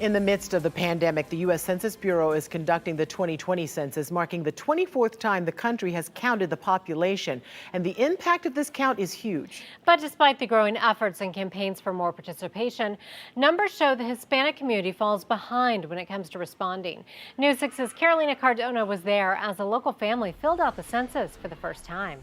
In the midst of the pandemic, the U.S. Census Bureau is conducting the 2020 census, marking the 24th time the country has counted the population. And the impact of this count is huge. But despite the growing efforts and campaigns for more participation, numbers show the Hispanic community falls behind when it comes to responding. News 6's Carolina Cardona was there as a local family filled out the census for the first time.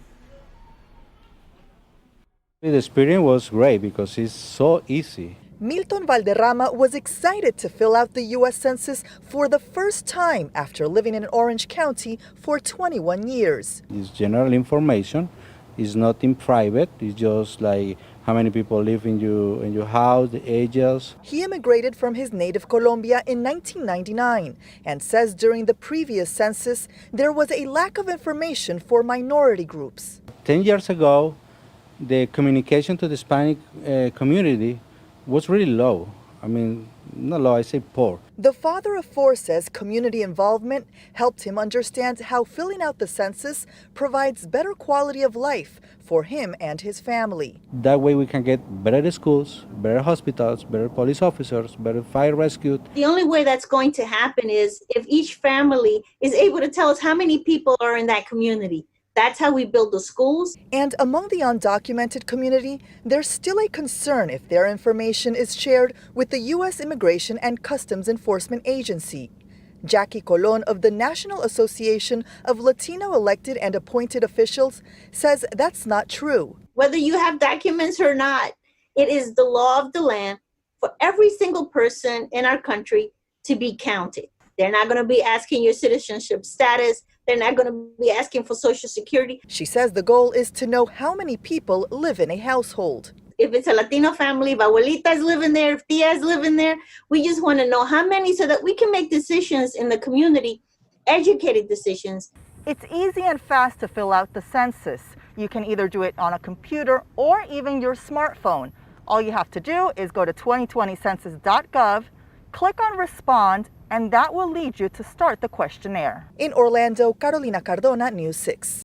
The experience was great because it's so easy. Milton Valderrama was excited to fill out the U.S. Census for the first time after living in Orange County for 21 years. It's general information. It's nothing private. It's just like how many people live in your house, the ages. He immigrated from his native Colombia in 1999 and says during the previous census there was a lack of information for minority groups. 10 years ago, the communication to the Hispanic community was really low. I mean, not low, I say poor. The father of four says community involvement helped him understand how filling out the census provides better quality of life for him and his family. That way we can get better schools, better hospitals, better police officers, better fire rescue. The only way that's going to happen is if each family is able to tell us how many people are in that community. That's how we build the schools. And among the undocumented community, there's still a concern if their information is shared with the U.S. Immigration and Customs Enforcement Agency. Jackie Colon of the National Association of Latino Elected and Appointed Officials says that's not true. Whether you have documents or not, it is the law of the land for every single person in our country to be counted. They're not going to be asking your citizenship status. They're not going to be asking for Social Security. She says the goal is to know how many people live in a household. If it's a Latino family, if abuelitas live in there, if tias live in there, we just want to know how many so that we can make decisions in the community, educated decisions. It's easy and fast to fill out the census. You can either do it on a computer or even your smartphone. All you have to do is go to 2020census.gov, click on Respond, and that will lead you to start the questionnaire. In Orlando, Carolina Cardona, News 6.